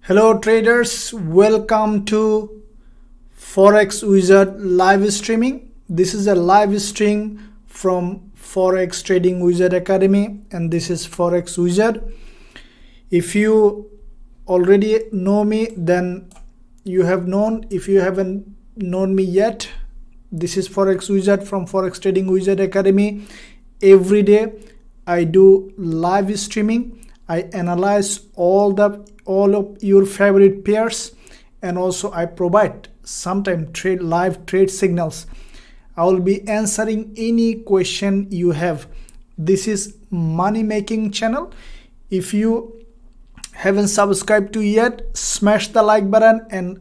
Hello traders, welcome to Forex Wizard live streaming. This is a live stream from Forex Trading Wizard Academy, and this is Forex Wizard. If you already know me, then you have known. If you haven't known me yet, this is Forex Wizard from Forex Trading Wizard Academy. Every day I do live streaming. I analyze all of your favorite pairs, and also I provide sometimes live trade signals. I will be answering any question you have. This is money making channel. If you haven't subscribed to yet, smash the like button and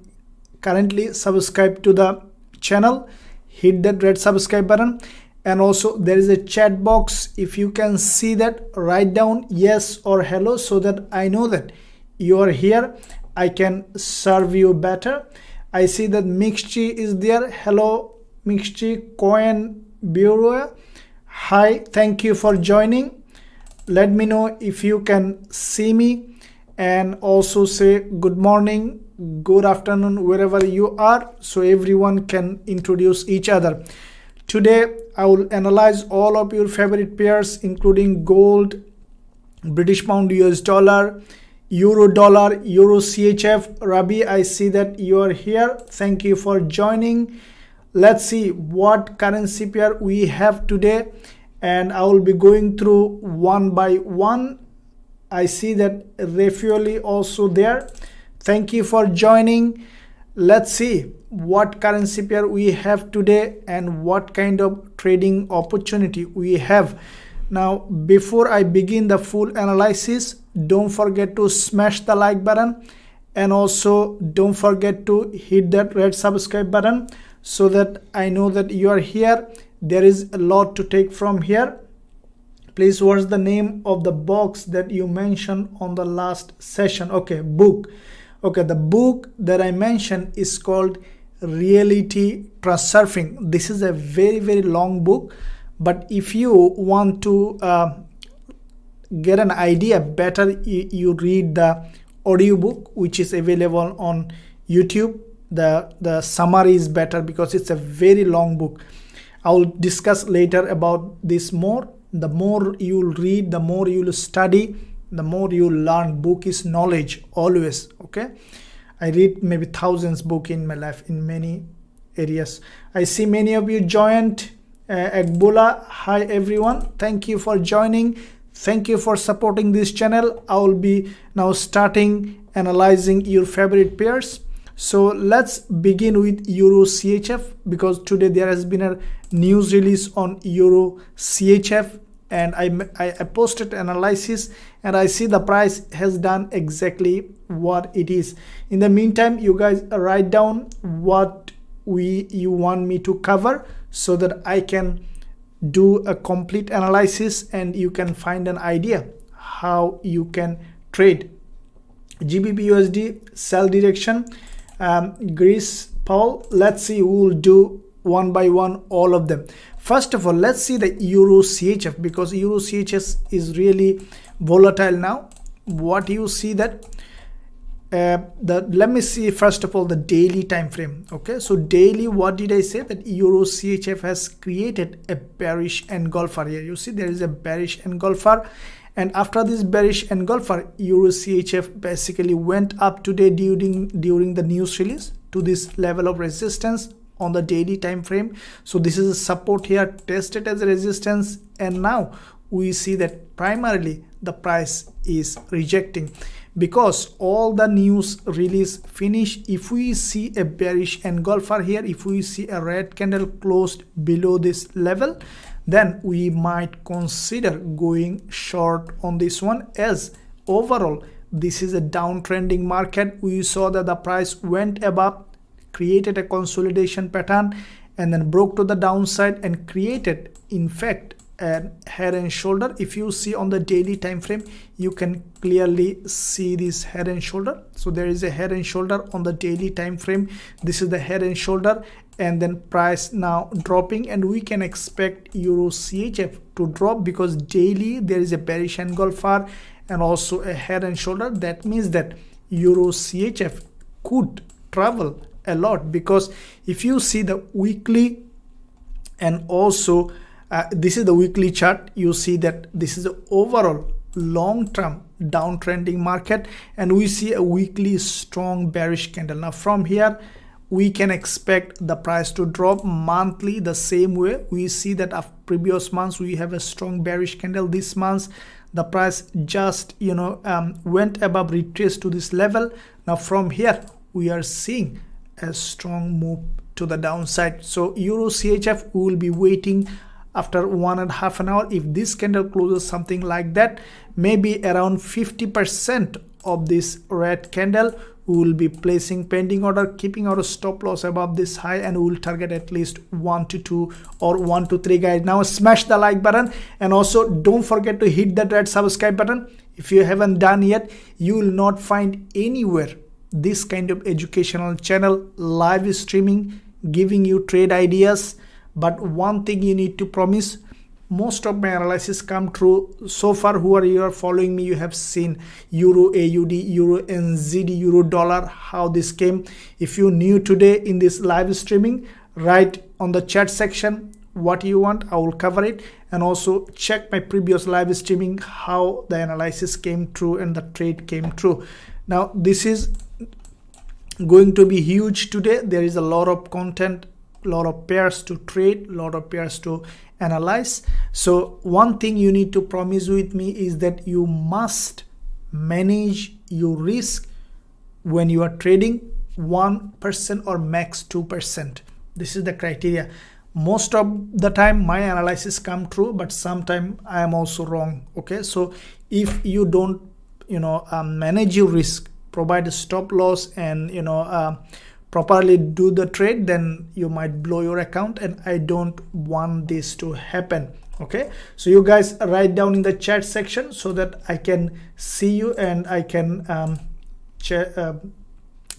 currently subscribe to the channel. Hit that red subscribe button. And also there is a chat box. If you can see that, write down yes or hello so that I know that you are here. I can serve you better. I see that Mixchi is there. Hello Mixchi, Coin Bureau. Hi, thank you for joining. Let me know if you can see me, and also say good morning, good afternoon, wherever you are, so everyone can introduce each other. Today I will analyze all of your favorite pairs, including gold, British pound, US dollar, euro dollar, euro CHF. Rabi, I see that you are here. Thank you for joining. Let's see what currency pair we have today, and I will be going through one by one. I see that Rafaeli also there. Thank you for joining. Let's see what currency pair we have today and what kind of trading opportunity we have. Now, before I begin the full analysis, don't forget to smash the like button, and also don't forget to hit that red subscribe button so that I know that you are here. There is a lot to take from here. Please, what's the name of the box that you mentioned on the last session? Okay, book. Okay, the book that I mentioned is called Reality Transurfing. This is a very long book, but if you want to get an idea better, you read the audiobook which is available on YouTube. The summary is better because it's a very long book. I will discuss later about this more. The more you'll read, the more you'll study, the more you learn. Book is knowledge always. Okay, I read maybe thousands book in my life in many areas. I see many of you joined. Agbola, hi everyone, thank you for joining. Thank you for supporting this channel. I will be now starting analyzing your favorite pairs. So let's begin with euro CHF, because today there has been a news release on euro CHF, and I posted analysis, and I see the price has done exactly what it is. In the meantime, you guys write down what you want me to cover so that I can do a complete analysis and you can find an idea how you can trade. Gbp Usd sell direction, Greece Paul. Let's see, we will do one by one all of them. First of all, let's see the euro CHF, because euro CHF is really volatile now. What you see that let me see first of all the daily time frame. Okay, so daily, what did I say? That euro CHF has created a bearish engulfer here. You see there is a bearish engulfer, and after this bearish engulfer, euro CHF basically went up today during the news release to this level of resistance on the daily time frame. So this is a support here, tested as a resistance, and now we see that primarily the price is rejecting because all the news release finished. If we see a bearish engulfer here, if we see a red candle closed below this level, then we might consider going short on this one, as overall this is a downtrending market. We saw that the price went above, created a consolidation pattern, and then broke to the downside and created, in fact, a head and shoulder. If you see on the daily time frame, you can clearly see this head and shoulder. So there is a head and shoulder on the daily time frame. This is the head and shoulder, and then price now dropping, and we can expect euro CHF to drop because daily there is a bearish engulfer and also a head and shoulder. That means that Euro CHF could travel a lot, because if you see the weekly and also this is the weekly chart, you see that this is the overall long-term downtrending market, and we see a weekly strong bearish candle. Now from here we can expect the price to drop monthly the same way. We see that of previous months we have a strong bearish candle. This month the price just went above, retraced to this level. Now from here we are seeing a strong move to the downside. So Euro CHF, we will be waiting after 1.5 an hour. If this candle closes something like that, maybe around 50% of this red candle, we will be placing pending order, keeping our stop loss above this high, and we will target at least 1 to 2 or 1 to 3 guys. Now smash the like button, and also don't forget to hit that red subscribe button. If you haven't done yet, you will not find anywhere this kind of educational channel, live streaming, giving you trade ideas. But one thing you need to promise, most of my analysis come true. So far, who are following me, you have seen Euro AUD, Euro NZD, Euro dollar, how this came. If you're new today in this live streaming, write on the chat section what you want, I will cover it. And also check my previous live streaming, how the analysis came true and the trade came true. Now this is going to be huge today. There is a lot of content, a lot of pairs to trade, a lot of pairs to analyze. So one thing you need to promise with me is that you must manage your risk when you are trading 1% or max 2%. This is the criteria. Most of the time my analysis come true, but sometimes I am also wrong. Okay, so if you don't manage your risk, provide a stop loss, and properly do the trade, then you might blow your account, and I don't want this to happen. Okay, so you guys write down in the chat section so that I can see you and I can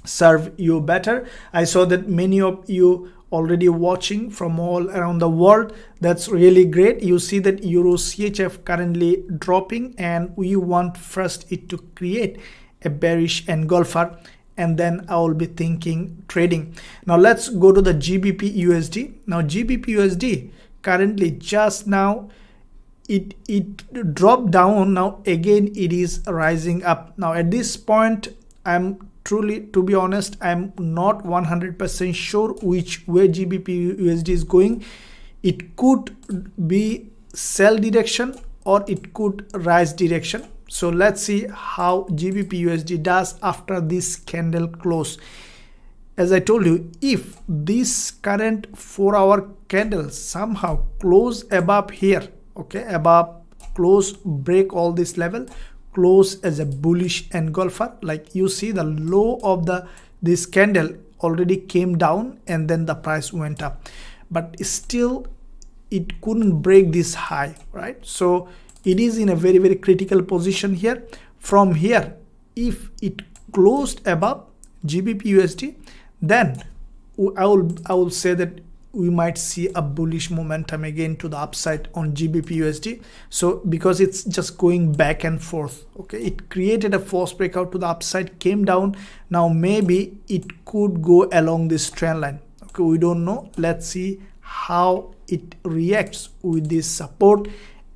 serve you better. I saw that many of you already watching from all around the world. That's really great. You see that Euro CHF currently dropping, and we want first it to create a bearish engulfer, and then I will be thinking trading. Now let's go to the Gbp USD. Now Gbp USD currently just now it dropped down. Now again it is rising up. Now at this point I'm truly, to be honest, I'm not 100% sure which way Gbp USD is going. It could be sell direction or it could rise direction. So let's see how Gbp USD does after this candle close. As I told you, if this current 4-hour candle somehow close above here, okay, above, close, break all this level, close as a bullish engulfer, like you see the low of this candle already came down and then the price went up, but still it couldn't break this high, right? So it is in a very, very critical position here. From here, if it closed above Gbp USD, then I will say that we might see a bullish momentum again to the upside on Gbp USD. So because it's just going back and forth, okay, it created a false breakout to the upside, came down. Now maybe it could go along this trend line. Okay, we don't know. Let's see how it reacts with this support,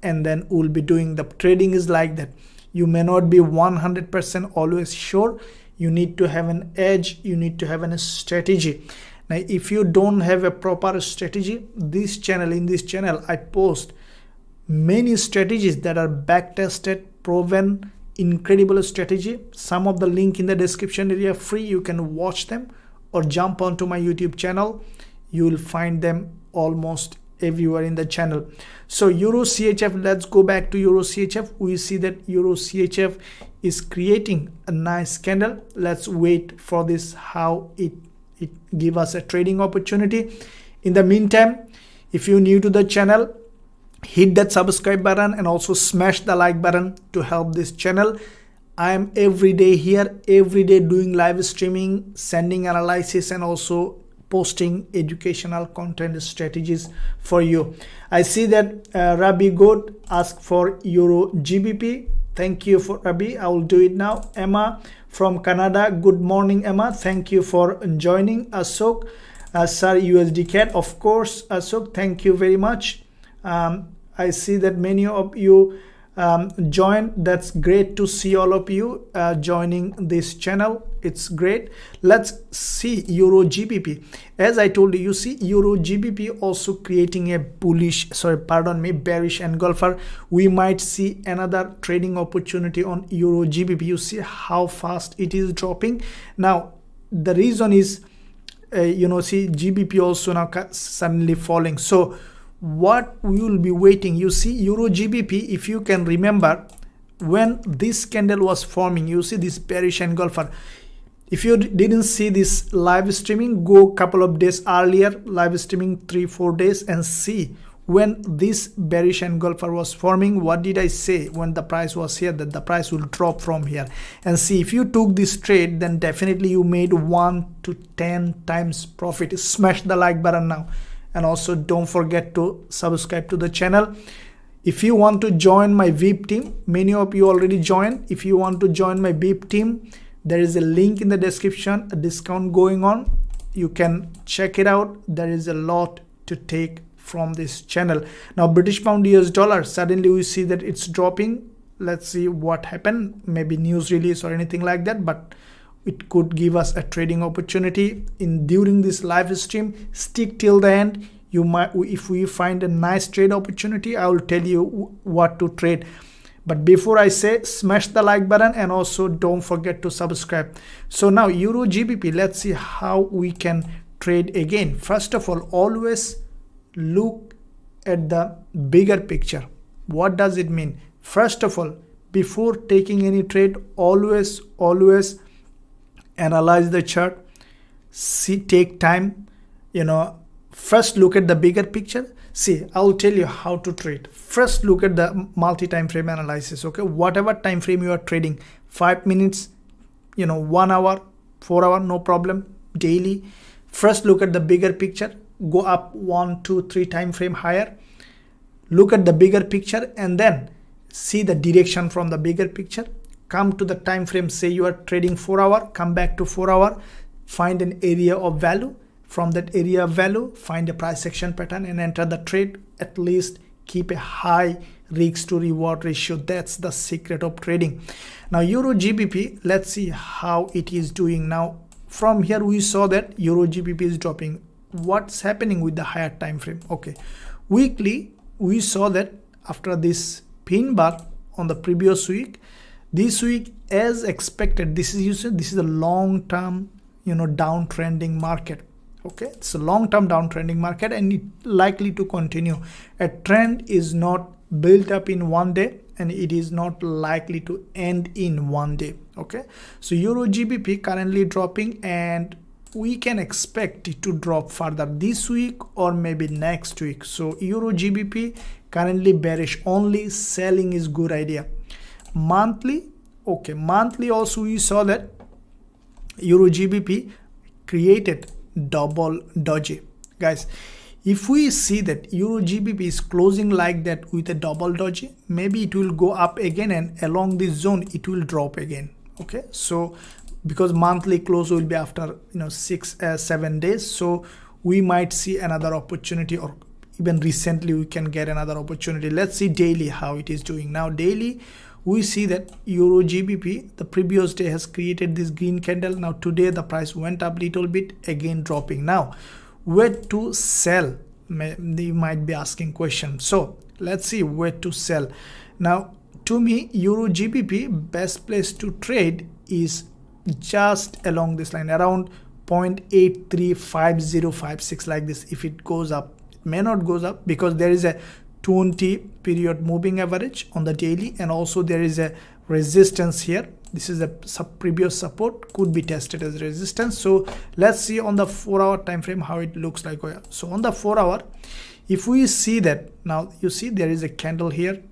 and then we'll be doing the trading. Is like that. You may not be 100% always sure. You need to have an edge. You need to have a strategy. Now, if you don't have a proper strategy, in this channel, I post many strategies that are back tested, proven, incredible strategy. Some of the link in the description area, free. You can watch them or jump onto my YouTube channel. You will find them almost everywhere in the channel. So Euro CHF, let's go back to Euro CHF. We see that Euro CHF is creating a nice candle. Let's wait for this, how it give us a trading opportunity. In the meantime, if you're new to the channel, hit that subscribe button and also smash the like button to help this channel. I am every day here, every day doing live streaming, sending analysis, and also posting educational content strategies for you. I see that Rabbi God asked for Euro Gbp. Thank you for Abhi. I will do it now. Emma from Canada. Good morning, Emma. Thank you for joining. Ashok, sir, USD Cad. Of course, Ashok. Thank you very much. I see that many of you joined. That's great to see all of you joining this channel. It's great. Let's see Euro GBP. As I told you, you see Euro GBP also creating a bearish engulfer. We might see another trading opportunity on Euro GBP. You see how fast it is dropping. Now the reason is see GBP also now suddenly falling. So what we will be waiting, you see Euro GBP, if you can remember when this candle was forming, you see this bearish engulfer. If you didn't see this live streaming, go a couple of days earlier, live streaming 3-4 days, and see when this bearish engulfer was forming. What did I say when the price was here? That the price will drop from here. And see, if you took this trade, then definitely you made 1 to 10 times profit. Smash the like button now. And also don't forget to subscribe to the channel. If you want to join my VIP team, many of you already joined. If you want to join my VIP team, there is a link in the description, a discount going on. You can check it out. There is a lot to take from this channel. Now British pound US dollar, suddenly we see that it's dropping. Let's see what happened. Maybe news release or anything like that, but it could give us a trading opportunity during this live stream. Stick till the end. You might, if we find a nice trade opportunity, I will tell you what to trade. But before I say, smash the like button and also don't forget to subscribe. So now Euro GBP, let's see how we can trade again. First of all, always look at the bigger picture. What does it mean? First of all, before taking any trade, always analyze the chart. Take time, first look at the bigger picture. See, I'll tell you how to trade. First look at the multi-time frame analysis. Okay, whatever time frame you are trading, 5 minutes, 1 hour, 4 hour, no problem, daily. First look at the bigger picture. Go up 1, 2, 3 time frame higher. Look at the bigger picture and then see the direction from the bigger picture. Come to the time frame, say you are trading 4 hour, come back to 4 hour, find an area of value. From that area of value, find a price action pattern and enter the trade. At least keep a high risk to reward ratio. That's the secret of trading. Now Euro GBP, let's see how it is doing. Now from here we saw that Euro GBP is dropping. What's happening with the higher time frame? Okay, weekly we saw that after this pin bar on the previous week, this week as expected, this is a long term downtrending market. Okay, it's a long-term downtrending market and it likely to continue. A trend is not built up in one day and it is not likely to end in one day. Okay, so Euro GBP currently dropping and we can expect it to drop further this week or maybe next week. So Euro GBP currently bearish, only selling is good idea. Monthly, okay, monthly also we saw that Euro GBP created double doji. Guys, if we see that Euro GBP is closing like that with a double doji, maybe it will go up again and along this zone it will drop again. Okay, so because monthly close will be after 6-7 days, so we might see another opportunity, or even recently we can get another opportunity. Let's see daily how it is doing. Now daily we see that Euro GBP, the previous day has created this green candle. Now today the price went up little bit, again dropping. Now where to sell? You might be asking question. So let's see where to sell. Now to me, Euro GBP best place to trade is just along this line around 0.835056 like this. If it goes up, it may not goes up because there is a 20 period moving average on the daily and also there is a resistance here. This is a previous support, could be tested as resistance. So let's see on the 4 hour time frame how it looks like. So on the 4 hour, if we see that, now you see there is a candle here.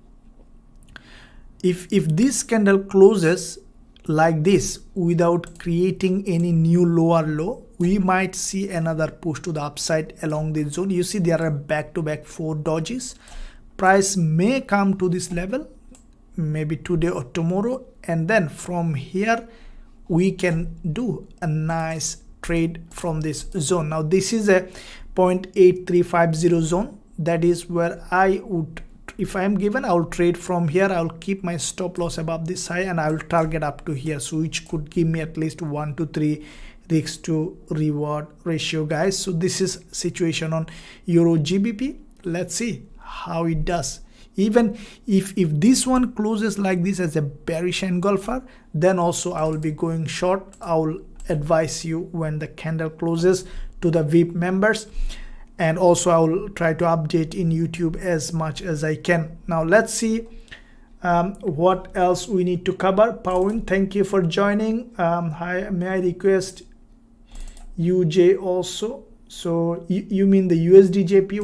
If this candle closes like this without creating any new lower low, we might see another push to the upside along this zone. You see there are back-to-back 4 dojis. Price may come to this level, maybe today or tomorrow, and then from here we can do a nice trade from this zone. Now this is a 0.8350 zone. That is where I would, if I am given, I will trade from here. I will keep my stop loss above this high and I will target up to here, so which could give me at least 1 to 3 risk to reward ratio, guys. So this is situation on Euro GBP. Let's see how it does. Even if this one closes like this as a bearish engulfer, then also I will be going short. I will advise you when the candle closes to the VIP members, and also I will try to update in YouTube as much as I can. Now let's see what else we need to cover. Pawin, thank you for joining. Hi, may I request UJ also? So you mean the USD Jpy?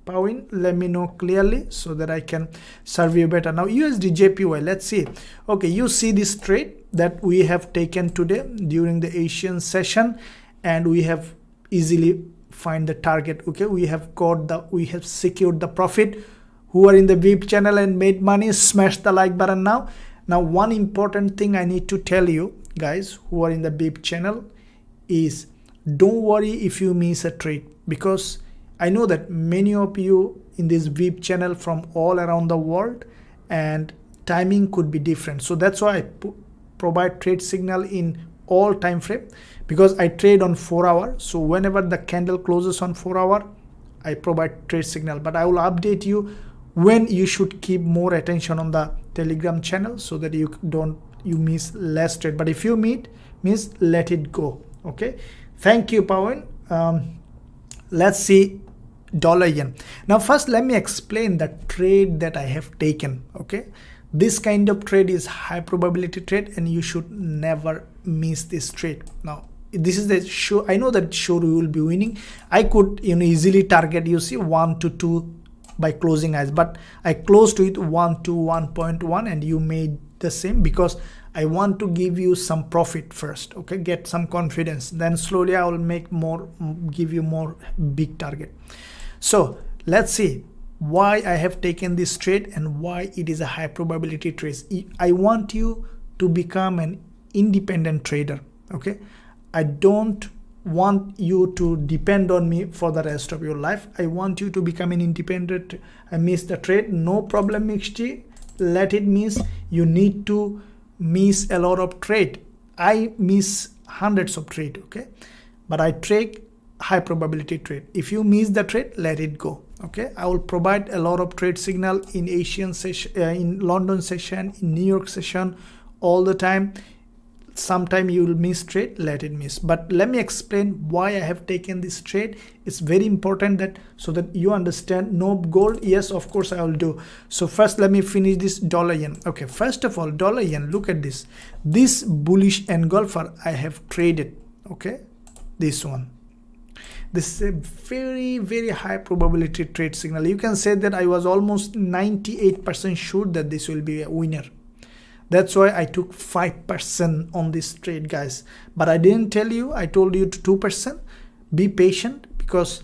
Pawin, let me know clearly so that I can serve you better. Now USD Jpy, let's see. Okay, you see this trade that we have taken today during the Asian session, and we have easily find the target. Okay, we have secured the profit. Who are in the VIP channel and made money, smash the like button now. Now one important thing I need to tell you guys who are in the VIP channel is, don't worry if you miss a trade, because I know that many of you in this VIP channel from all around the world, and timing could be different. So that's why I provide trade signal in all time frame, because I trade on 4 hour. So whenever the candle closes on 4 hour, I provide trade signal. But I will update you when you should keep more attention on the Telegram channel, so that you miss less trade. But if you miss, let it go. Okay, thank you, Pawan. Let's see dollar yen. Now first let me explain the trade that I have taken. Okay, this kind of trade is high probability trade, and you should never miss this trade. Now this is the show. I know that sure we will be winning. I could easily target, you see, 1 to 2 by closing eyes, but I closed to it 1 to 1.1, and you made the same, because I want to give you some profit first. Okay, get some confidence, then slowly I will make more, give you more big target. So let's see why I have taken this trade and why it is a high probability trade. I want you to become an independent trader. Okay, I don't want you to depend on me for the rest of your life. I want you to become an independent. I miss the trade, no problem, Mixty, let it miss. You need to miss a lot of trade. I miss hundreds of trade. Okay, but I take high probability trade. If you miss the trade, let it go. Okay, I will provide a lot of trade signal in Asian session, in London session, in New York session, all the time. Sometime you will miss trade, let it miss. But let me explain why I have taken this trade. It's very important that so that you understand. No gold, yes, of course I will do. So first let me finish this dollar yen. Okay, first of all, dollar yen, look at this. This bullish engulfer I have traded. Okay, this one. This is a very, very high probability trade signal. You can say that I was almost 98% sure that this will be a winner. That's why I took 5% on this trade, guys. But I didn't tell you, I told you to 2%. Be patient, because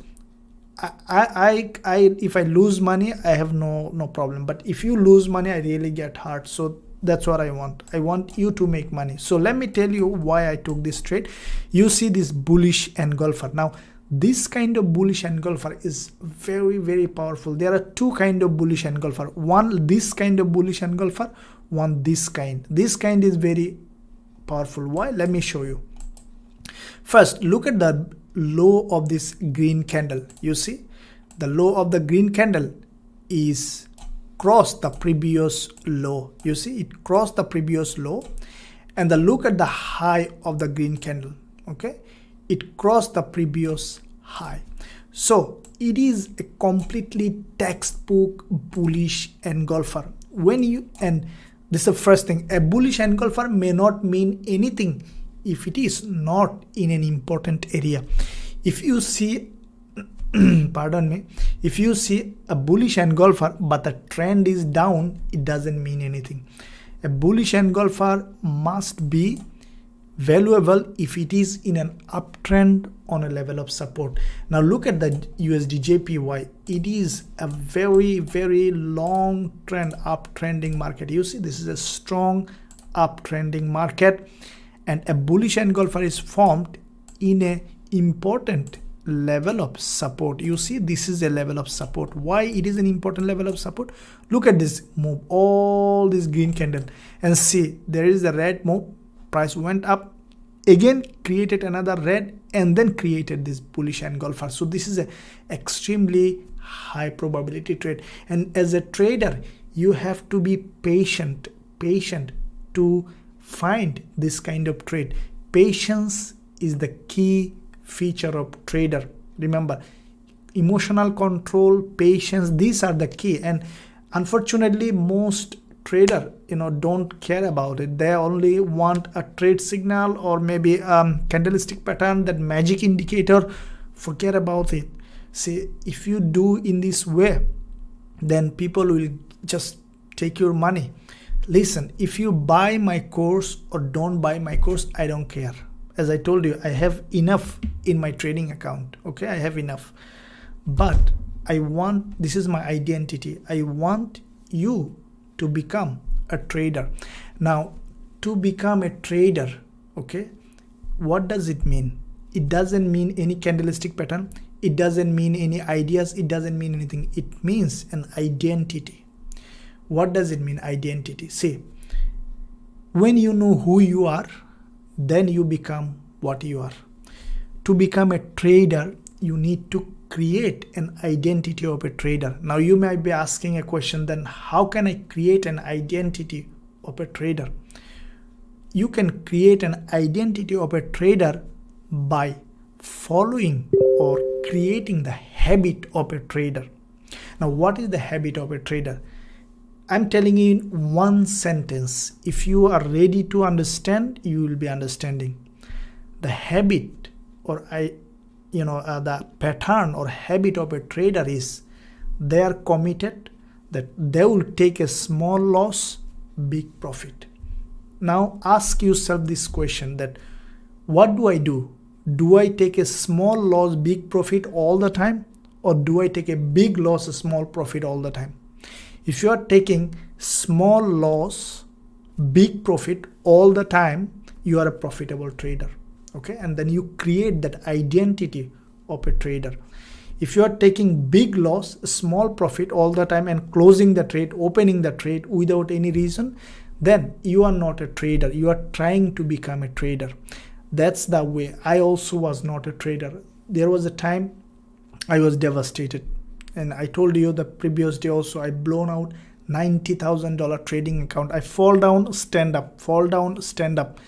if I lose money, I have no problem. But if you lose money, I really get hurt. So that's what I want. I want you to make money. So let me tell you why I took this trade. You see this bullish engulfer. Now, this kind of bullish engulfer is very, very powerful. There are two kind of bullish engulfer. One, this kind of bullish engulfer. One, this kind. This kind is very powerful. Why? Let me show you. First, look at the low of this green candle. You see, the low of the green candle is crossed the previous low. You see, it crossed the previous low. And the look at the high of the green candle. Okay, it crossed the previous high. So it is a completely textbook bullish engulfer. When you, and this is the first thing, a bullish engulfer may not mean anything if it is not in an important area. If you see pardon me, if you see a bullish engulfer but the trend is down, it doesn't mean anything. A bullish engulfer must be valuable if it is in an uptrend on a level of support. Now look at the USD Jpy. It is a very long trend, uptrending market. You see, this is a strong uptrending market, and a bullish engulfer is formed in a important level of support. You see, this is a level of support. Why it is an important level of support? Look at this move, all this green candle, and see there is a red move. Price went up, again created another red, and then created this bullish engulfer. So this is a extremely high probability trade, and as a trader you have to be patient to find this kind of trade. Patience is the key feature of trader. Remember, emotional control, patience, these are the key. And unfortunately most trader don't care about it. They only want a trade signal or maybe candlestick pattern, that magic indicator. Forget about it. See, if you do in this way, then people will just take your money. Listen, if you buy my course or don't buy my course, I don't care. As I told you, I have enough in my trading account. Okay, I have enough, but this is my identity. I want you to become a trader. Now, to become a trader, okay, what does it mean? It doesn't mean any candlestick pattern. It doesn't mean any ideas. It doesn't mean anything. It means an identity. What does it mean, identity? See, when you know who you are, then you become what you are. To become a trader, you need to create an identity of a trader. Now you might be asking a question, then how can I create an identity of a trader? You can create an identity of a trader by following or creating the habit of a trader. Now what is the habit of a trader? I'm telling you in one sentence. If you are ready to understand, you will be understanding. The habit or the pattern or habit of a trader is they are committed that they will take a small loss, big profit. Now ask yourself this question, that what do I do? Do I take a small loss, big profit all the time, or do I take a big loss, a small profit all the time? If you are taking small loss, big profit all the time, you are a profitable trader. Okay, and then you create that identity of a trader. If you are taking big loss, small profit all the time and closing the trade, opening the trade without any reason, then you are not a trader. You are trying to become a trader. That's the way. I also was not a trader. There was a time I was devastated. And I told you the previous day also, I blown out $90,000 trading account. I fall down, stand up, fall down, stand up.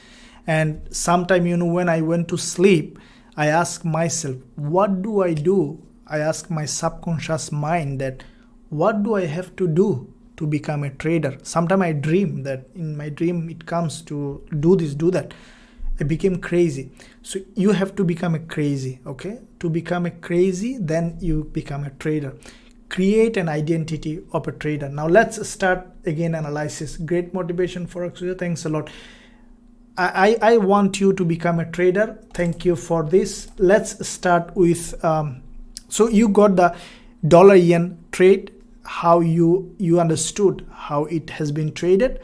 And sometime, when I went to sleep, I asked myself, what do I do? I asked my subconscious mind that, what do I have to do to become a trader? Sometimes I dream that in my dream it comes to do this, do that. I became crazy. So you have to become a crazy, okay? To become a crazy, then you become a trader. Create an identity of a trader. Now let's start again analysis. Great motivation Forex user. Thanks a lot. I want you to become a trader. Thank you for this. Let's start with, so you got the dollar yen trade, how you understood how it has been traded.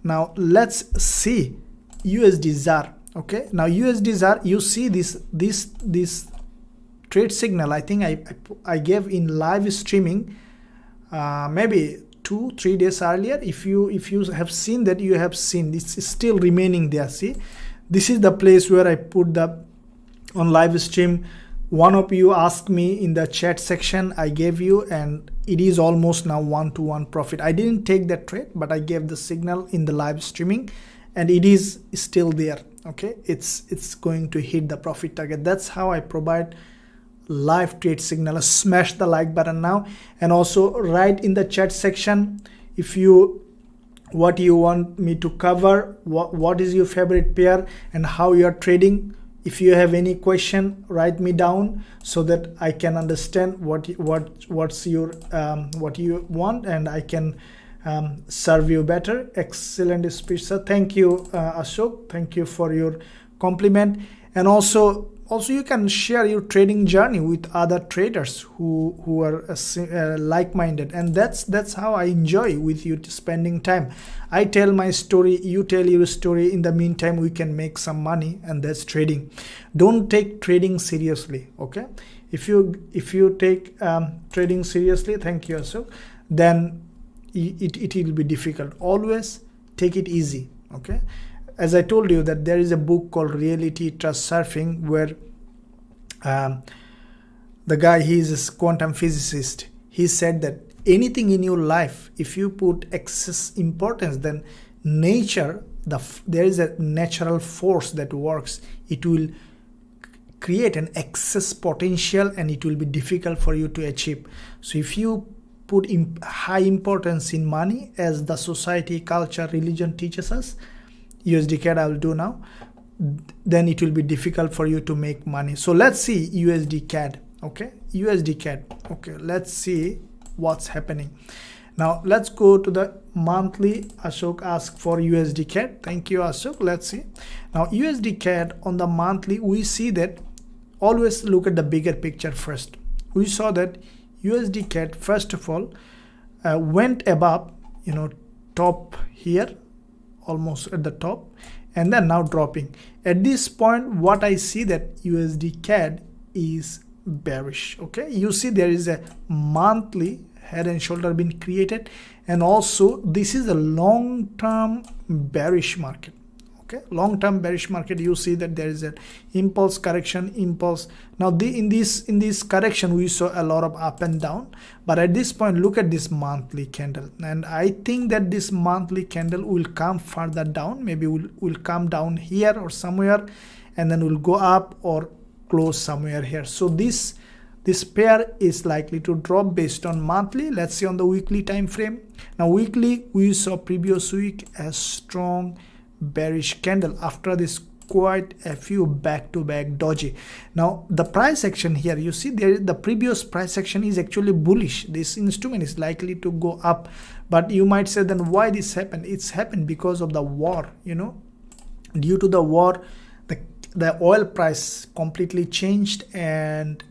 Now let's see USD ZAR. Okay, now USD ZAR, you see this trade signal. I think I gave in live streaming maybe 2-3 days earlier. If you have seen that, you have seen this is still remaining there. See, this is the place where I put the on live stream. One of you asked me in the chat section, I gave you, and it is almost now 1-to-1 profit. I didn't take that trade, but I gave the signal in the live streaming, and it is still there. Okay, it's going to hit the profit target. That's how I provide live trade signal. Smash the like button now, and also write in the chat section what you want me to cover, what is your favorite pair and how you are trading. If you have any question, write me down so that I can understand what you want, and I can serve you better. Excellent speech, sir. Thank you, Ashok. Thank you for your compliment. And also you can share your trading journey with other traders who are like-minded, and that's how I enjoy with you spending time. I tell my story, you tell your story. In the meantime, we can make some money, and that's trading. Don't take trading seriously, okay? If you take trading seriously, thank you Ashok, then it will be difficult. Always take it easy, okay? As I told you that there is a book called Reality Trust Surfing, where the guy, he is a quantum physicist. He said that anything in your life, if you put excess importance, then nature, there is a natural force that works. It will create an excess potential, and it will be difficult for you to achieve. So if you put high importance in money, as the society, culture, religion teaches us, USD Cad I will do now, then it will be difficult for you to make money. So let's see USD Cad, okay? USD Cad, okay, let's see what's happening. Now let's go to the monthly. Ashok asked for USD Cad. Thank you Ashok. Let's see. Now USD Cad on the monthly, we see that, always look at the bigger picture first. We saw that USD Cad first of all went above, top here, almost at the top, and then now dropping. At this point, what I see that USD Cad is bearish, okay? You see there is a monthly head and shoulder been created, and also this is a long-term bearish market, okay? Long-term bearish market. You see that there is an impulse, correction, impulse. Now in this correction we saw a lot of up and down, but at this point look at this monthly candle, and I think that this monthly candle will come further down. Maybe will come down here or somewhere, and then will go up or close somewhere here. So this pair is likely to drop based on monthly. Let's see on the weekly time frame. Now weekly, we saw previous week a strong bearish candle after this quite a few back-to-back doji. Now the price action here, you see there, the previous price action is actually bullish. This instrument is likely to go up, but you might say, then why this happened? It's happened because of the war. Due to the war, the oil price completely changed, and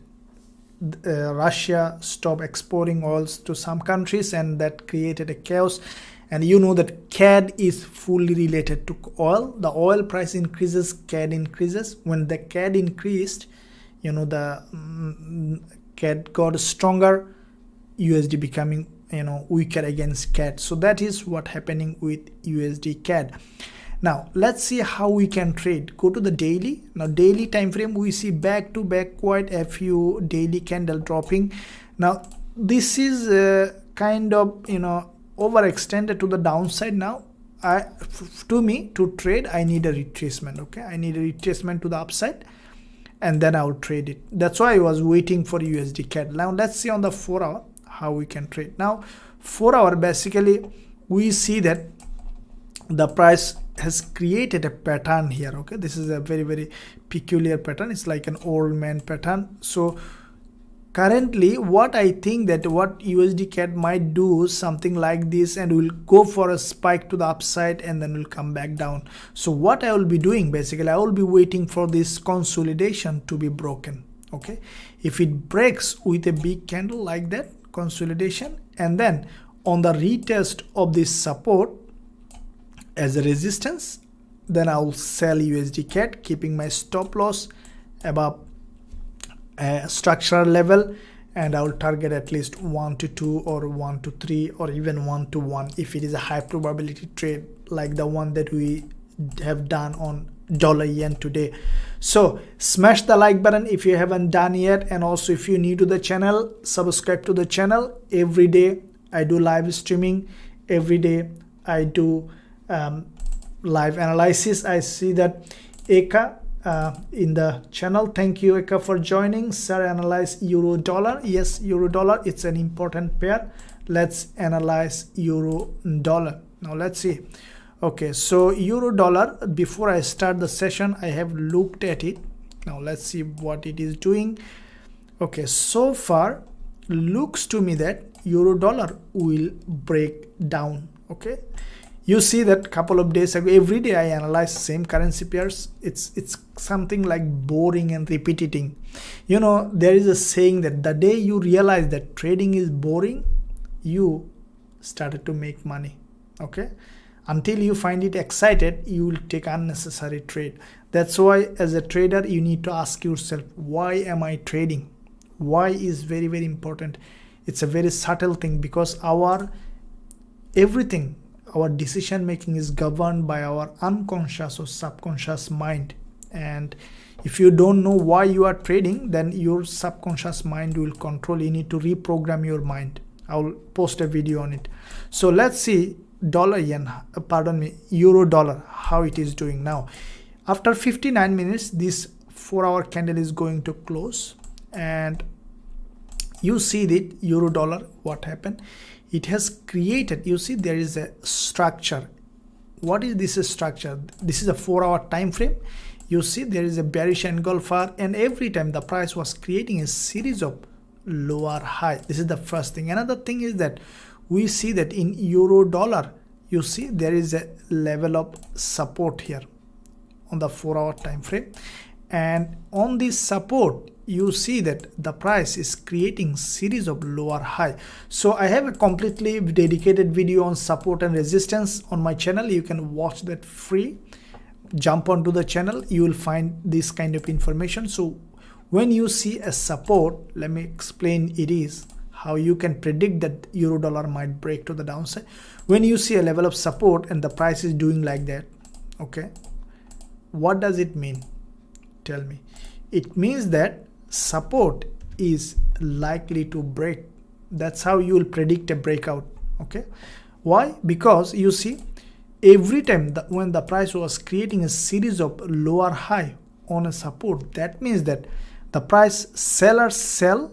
Russia stopped exporting oils to some countries, and that created a chaos. And you know that CAD is fully related to oil. The oil price increases, CAD increases. When the CAD increased, the CAD got stronger, USD becoming weaker against CAD. So that is what happening with USD CAD. Now let's see how we can trade. Go to the daily. Now daily time frame, we see back to back quite a few daily candle dropping. Now this is kind of overextended to the downside. Now to me, to trade, I need a retracement, okay? I need a retracement to the upside, and then I'll trade it. That's why I was waiting for USD Cad. Now let's see on the 4 hour how we can trade. Now 4 hour, basically we see that the price has created a pattern here, okay? This is a very, very peculiar pattern. It's like an old man pattern. So currently what I think that what USD Cad might do something like this, and will go for a spike to the upside, and then will come back down. So what I will be doing, basically I will be waiting for this consolidation to be broken, okay? If it breaks with a big candle like that, consolidation, and then on the retest of this support as a resistance, then I will sell USD Cad, keeping my stop loss above structural level, and I will target at least 1 to 2 or 1 to 3 or even 1 to 1 if it is a high probability trade like the one that we have done on dollar yen today. So smash the like button if you haven't done yet, and also if you're new to the channel, subscribe to the channel. Every day I do live streaming, every day I do live analysis. I see that Eka in the channel, thank you Eka for joining. Sir, analyze euro dollar. Yes, euro dollar, it's an important pair. Let's analyze euro dollar. Now let's see. Okay, so euro dollar, before I start the session, I have looked at it. Now let's see what it is doing. Okay, so far looks to me that euro dollar will break down. Okay, You see that couple of days ago, every day I analyze same currency pairs. It's something like boring and repeating. You know, there is a saying that the day you realize that trading is boring, you started to make money. Okay, until you find it excited, you will take unnecessary trade. That's why as a trader you need to ask yourself, why am I trading? Why is very, very important. It's a very subtle thing, because everything, our decision making is governed by our unconscious or subconscious mind. And if you don't know why you are trading, then your subconscious mind will control. You need to reprogram your mind. I will post a video on it. So let's see euro dollar, how it is doing now. After 59 minutes, this 4-hour candle is going to close, and you see that euro dollar, what happened? It has created, you see there is a structure. What is this structure? This is a 4-hour time frame. You see there is a bearish engulfer, and every time the price was creating a series of lower high. This is the first thing. Another thing is that we see that in euro dollar, you see there is a level of support here on the 4-hour time frame, and on this support you see that the price is creating series of lower high. So I have a completely dedicated video on support and resistance on my channel. You can watch that free. Jump onto the channel, you will find this kind of information. So when you see a support, let me explain it is how you can predict that euro dollar might break to the downside. When you see a level of support and the price is doing like that, okay, what does it mean? Tell me. It means that support is likely to break. That's how you will predict a breakout. Okay, why? Because you see every time when the price was creating a series of lower high on a support, that means that the price sellers sell,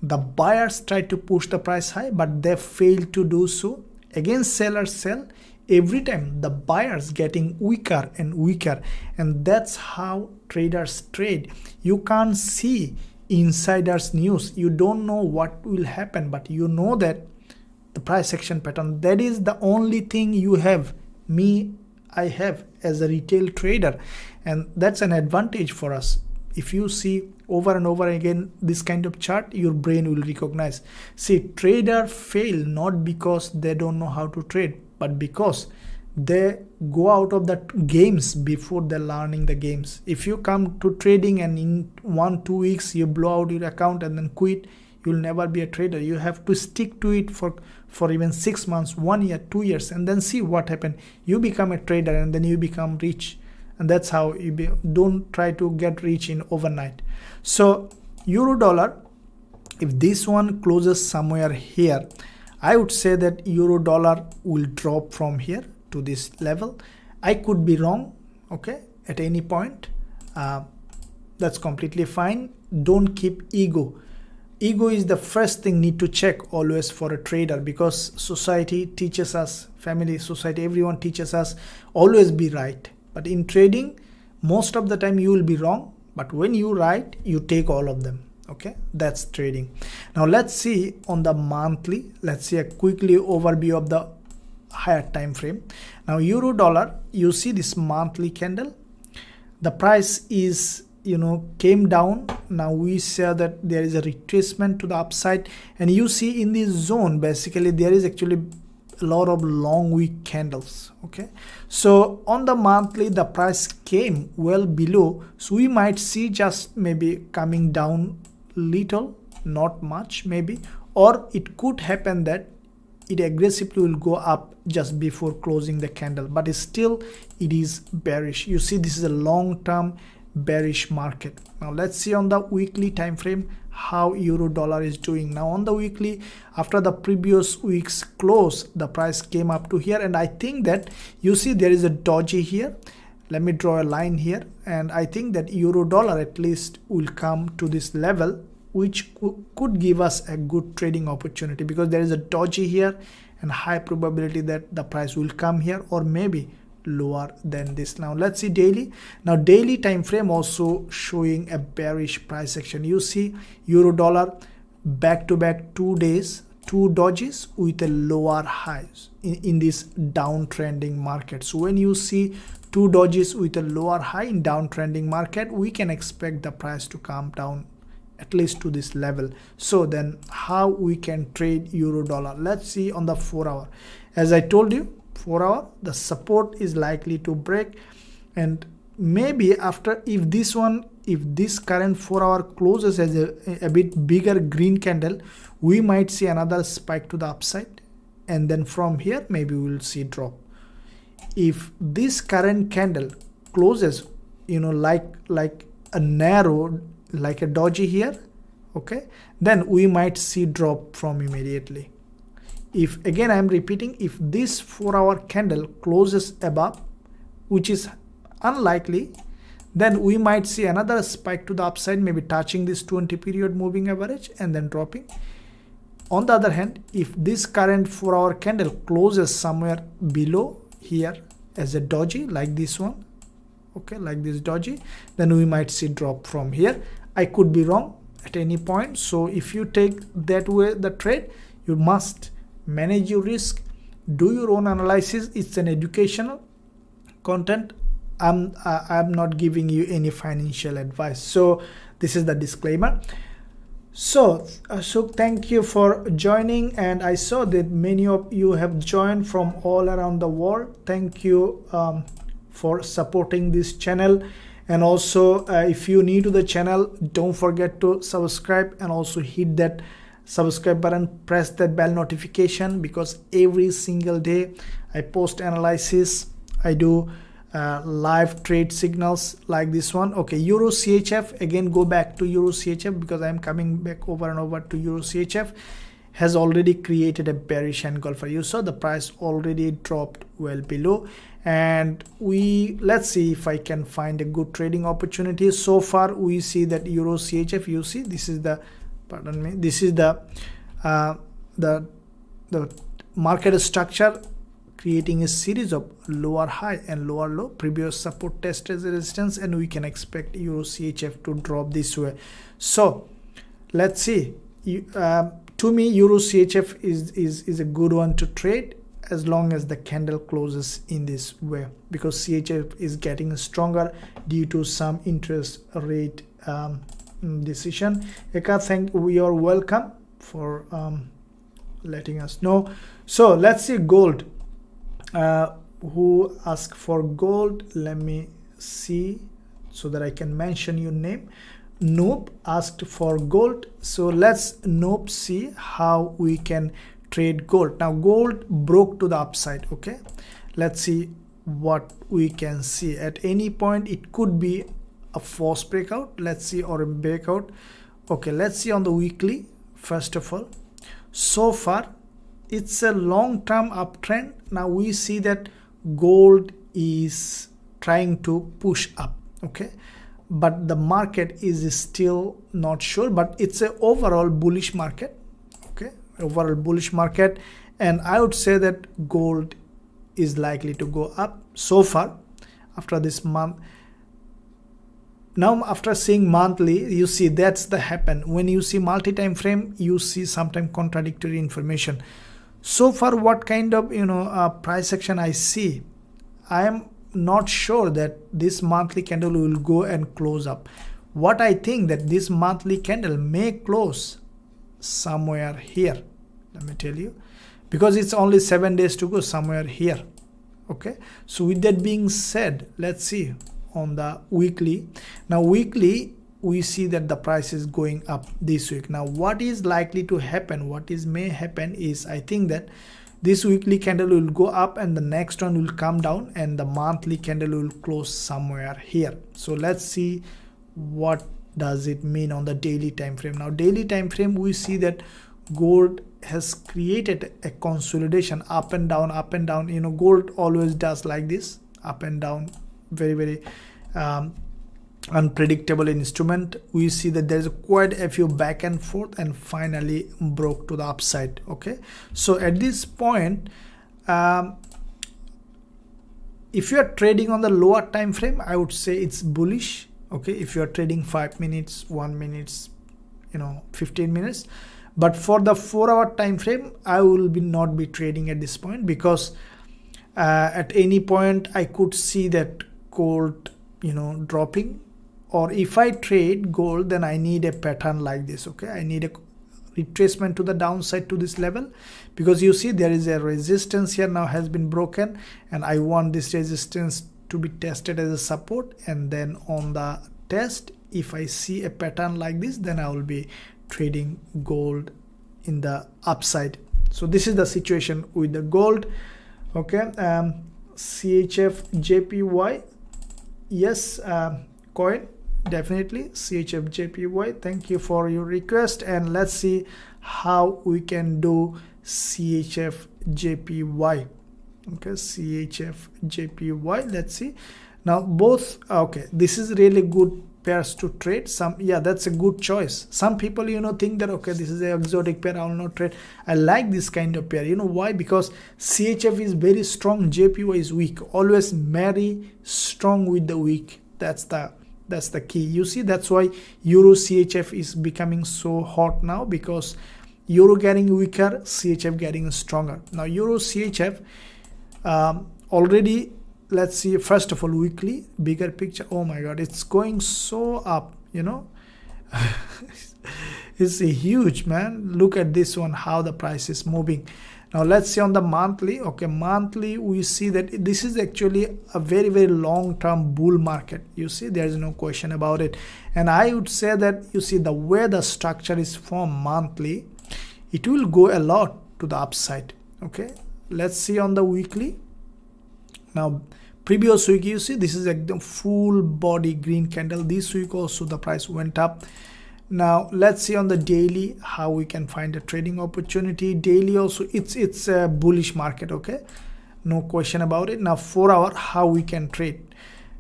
the buyers try to push the price high, but they fail to do so. Again, sellers sell. Every time the buyers getting weaker and weaker, and that's how traders trade. You can't see insiders news. You don't know what will happen, but you know that the price action pattern, that is the only thing you have. I have as a retail trader, and that's an advantage for us. If you see over and over again this kind of chart, your brain will recognize. See, traders fail not because they don't know how to trade, but because they go out of the games before they're learning the games. If you come to trading and in 1-2 weeks you blow out your account and then quit, you'll never be a trader. You have to stick to it for even 6 months, 1 year, 2 years, and then see what happened. You become a trader and then you become rich. And that's how you don't try to get rich in overnight. So euro dollar, if this one closes somewhere here, I would say that euro dollar will drop from here to this level. I could be wrong, okay, at any point. That's completely fine. Don't keep ego. Ego is the first thing need to check always for a trader, because society teaches us, family, society, everyone teaches us always be right. But in trading, most of the time you will be wrong, but when you right, you take all of them. Okay, that's trading. Now let's see on the monthly. Let's see a quickly overview of the higher time frame. Now euro dollar, you see this monthly candle, the price is, came down. Now we say that there is a retracement to the upside, and you see in this zone basically there is actually a lot of long weak candles. Okay, so on the monthly the price came well below, so we might see just maybe coming down little, not much maybe, or it could happen that it aggressively will go up just before closing the candle, but still it is bearish. You see, this is a long-term bearish market. Now let's see on the weekly time frame how euro dollar is doing. Now on the weekly, after the previous week's close, the price came up to here, and I think that you see there is a doji here. Let me draw a line here, and I think that euro dollar at least will come to this level, which could give us a good trading opportunity, because there is a doji here and high probability that the price will come here or maybe lower than this. Now let's see daily. Now daily time frame also showing a bearish price action. You see euro dollar back to back 2 days two dojis with a lower highs in this downtrending market. So when you see two dojis with a lower high in downtrending market, we can expect the price to come down at least to this level. So then how we can trade euro dollar? Let's see on the 4 hour. As I told you, 4 hour, the support is likely to break, and maybe after, if this current 4 hour closes as a bit bigger green candle, we might see another spike to the upside, and then from here maybe we will see drop. If this current candle closes, you know, like a narrow, like a doji here, okay, then we might see drop from immediately. If, again I'm repeating, if this 4 hour candle closes above, which is unlikely, then we might see another spike to the upside, maybe touching this 20 period moving average and then dropping. On the other hand, if this current 4 hour candle closes somewhere below here as a doji like this one, okay, like this doji, then we might see drop from here. I could be wrong at any point. So if you take that way the trade, you must manage your risk, do your own analysis. It's an educational content. I'm not giving you any financial advice. So this is the disclaimer. So thank you for joining, and I saw that many of you have joined from all around the world. Thank you for supporting this channel. And also if you're new to the channel, don't forget to subscribe, and also hit that subscribe button, press that bell notification, because every single day I post analysis, I do live trade signals like this one. Okay, Euro CHF, again go back to Euro CHF, because I'm coming back over and over to Euro CHF, has already created a bearish engulfer. You saw the price already dropped well below, and let's see if I can find a good trading opportunity. So far we see that Euro CHF, you see this is the, pardon me, this is the market structure, creating a series of lower high and lower low, previous support, test as a resistance, and we can expect Euro CHF to drop this way. So let's see. To me, Euro CHF is a good one to trade, as long as the candle closes in this way, because CHF is getting stronger due to some interest rate decision. Eka, we are welcome for letting us know. So let's see gold. Who asked for gold? Let me see so that I can mention your name. Nope asked for gold. So let's Nope see how we can trade gold. Now gold broke to the upside. Okay, let's see what we can see. At any point it could be a false breakout, let's see, or a breakout. Okay, let's see on the weekly. First of all, so far it's a long-term uptrend. Now we see that gold is trying to push up, okay, but the market is still not sure, but it's an overall bullish market, okay, overall bullish market, and I would say that gold is likely to go up so far after this month. Now after seeing monthly, you see that's the happen. When you see multi-time frame, you see sometimes contradictory information. So far, what kind of price action I see, I am not sure that this monthly candle will go and close up. What I think that this monthly candle may close somewhere here. Let me tell you, because it's only 7 days to go, somewhere here. Okay, so with that being said, let's see on the weekly. Now weekly, we see that the price is going up this week. Now what is likely to happen, may happen is, I think that this weekly candle will go up and the next one will come down, and the monthly candle will close somewhere here. So let's see what does it mean on the daily time frame. Now daily time frame, we see that gold has created a consolidation, up and down, up and down. Gold always does like this, up and down, very unpredictable instrument. We see that there's quite a few back and forth, and finally broke to the upside. Okay, so at this point, if you are trading on the lower time frame, I would say it's bullish. Okay, if you are trading 5 minutes, 1 minute, 15 minutes, But for the 4-hour time frame, I will not be trading at this point, because at any point I could see that gold, dropping. Or if I trade gold, then I need a pattern like this. Okay, I need a retracement to the downside to this level, because you see there is a resistance here now has been broken, and I want this resistance to be tested as a support. And then on the test, if I see a pattern like this, then I will be trading gold in the upside. So this is the situation with the gold. Okay, CHF JPY, yes, coin, definitely CHF JPY. Thank you for your request, and let's see how we can do CHF JPY. Okay, CHF JPY, let's see. Now both, okay, this is really good pairs to trade. That's a good choice. Some people think that, okay, this is an exotic pair, I will not trade. I like this kind of pair. Why? Because CHF is very strong, JPY is weak. Always marry strong with the weak. That's the key. You see, that's why Euro CHF is becoming so hot now, because Euro getting weaker, CHF getting stronger. Now Euro CHF already, let's see, first of all, weekly, bigger picture. Oh my god, it's going so up, it's a huge, man. Look at this one, how the price is moving. Now let's see on the monthly. Okay, monthly, we see that this is actually a very, very long-term bull market. You see, there is no question about it. And I would say that, you see, the way the structure is formed monthly, it will go a lot to the upside. Okay, let's see on the weekly. Now previous week, you see, this is a full body green candle. This week also the price went up. Now let's see on the daily how we can find a trading opportunity. Daily also, it's a bullish market. Okay, no question about it. Now 4-hour, how we can trade.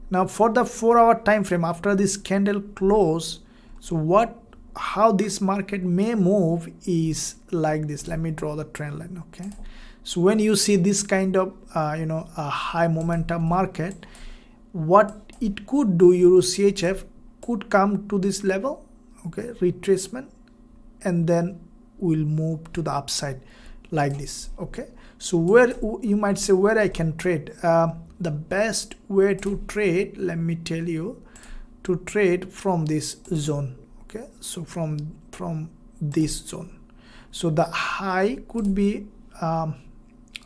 Now for the 4-hour time frame, after this candle close, so how this market may move is like this. Let me draw the trend line. Okay, so when you see this kind of a high momentum market, what it could do, Euro CHF could come to this level, okay, retracement, and then will move to the upside like this. Okay, so where you might say, where I can trade, the best way to trade, let me tell you, to trade from this zone. Okay, so from this zone, so the high could be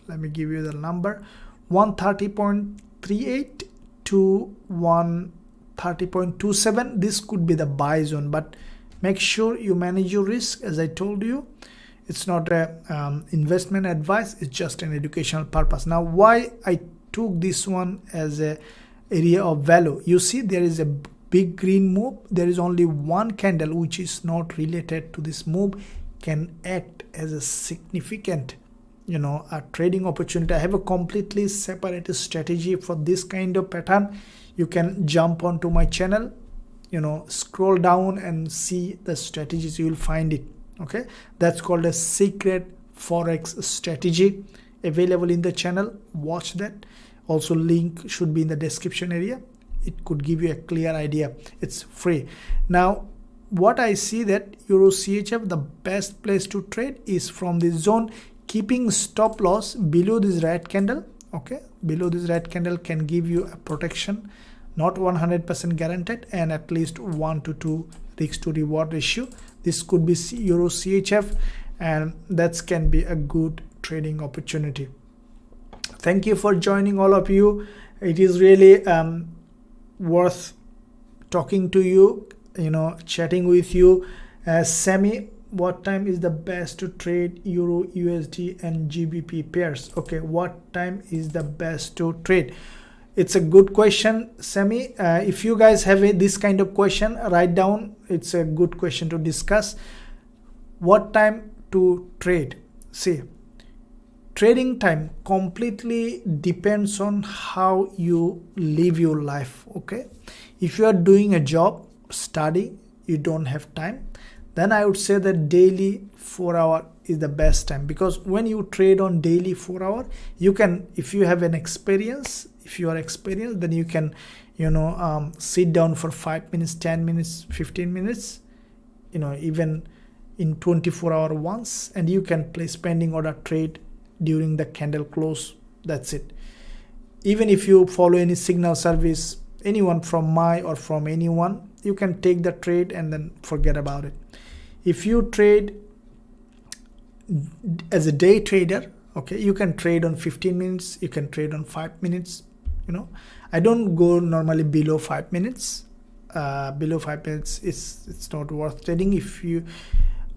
let me give you the number, 130.38 to 130.27. this could be the buy zone, but make sure you manage your risk. As I told you, it's not a investment advice, it's just an educational purpose. Now why I took this one as a area of value, you see there is a big green move. There is only one candle which is not related to this move, can act as a significant a trading opportunity. I have a completely separate strategy for this kind of pattern. You can jump onto my channel, scroll down and see the strategies, you will find it. Okay, that's called a secret forex strategy, available in the channel. Watch that. Also link should be in the description area. It could give you a clear idea. It's free. Now what I see that Euro CHF, the best place to trade is from this zone, keeping stop loss below this red candle. Okay, below this red candle can give you a protection, not 100% guaranteed, and at least 1 to 2 risk to reward ratio. This could be Euro CHF, and that can be a good trading opportunity. Thank you for joining, all of you. It is really worth talking to you, chatting with you. Sammy, what time is the best to trade Euro USD and GBP pairs? Okay, what time is the best to trade? It's a good question, Sammy. If you guys have this kind of question, write down. It's a good question to discuss. What time to trade? See, trading time completely depends on how you live your life. Okay, if you are doing a job, study, you don't have time, then I would say that daily 4-hour is the best time, because when you trade on daily 4-hour, you can, if you have an experience, if you are experienced, then you can sit down for 5 minutes, 10 minutes, 15 minutes, even in 24-hour once, and you can place pending order trade during the candle close. That's it. Even if you follow any signal service, anyone from my or from anyone, you can take the trade and then forget about it. If you trade as a day trader, okay, you can trade on 15 minutes, you can trade on 5 minutes. I don't go normally below 5 minutes. Below 5 minutes it's not worth trading. If you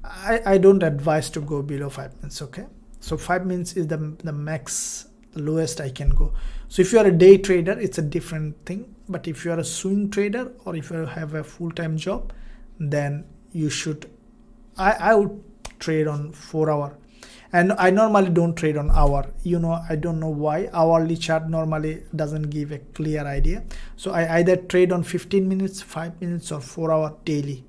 I don't advise to go below 5 minutes. Okay, so 5 minutes is the max, the lowest I can go. So if you are a day trader, it's a different thing. But if you are a swing trader, or if you have a full-time job, then you should, I would trade on 4 hour. And I normally don't trade on hour. I don't know why. Hourly chart normally doesn't give a clear idea. So I either trade on 15 minutes, 5 minutes, or 4 hour daily.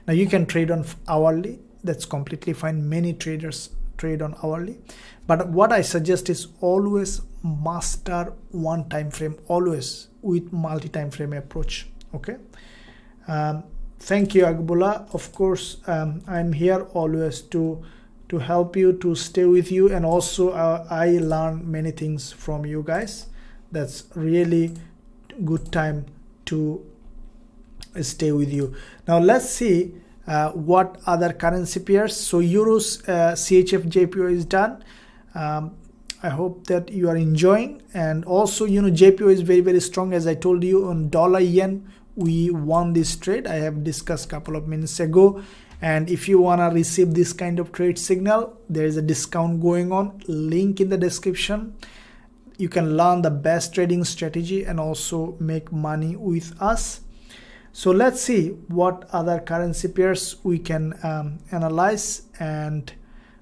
Now you can trade on hourly. That's completely fine. Many traders trade on hourly. But what I suggest is always master one time frame, always with multi-time frame approach. Okay. Thank you, Agbula. Of course, I'm here always to help you, to stay with you, and also I learn many things from you guys. That's really good time to stay with you. Now let's see what other currency pairs. So Euros CHF Jpy is done. I hope that you are enjoying, and also Jpy is very, very strong. As I told you, on dollar yen we won this trade. I have discussed a couple of minutes ago. And if you want to receive this kind of trade signal, there is a discount going on, link in the description. You can learn the best trading strategy and also make money with us. So let's see what other currency pairs we can analyze, and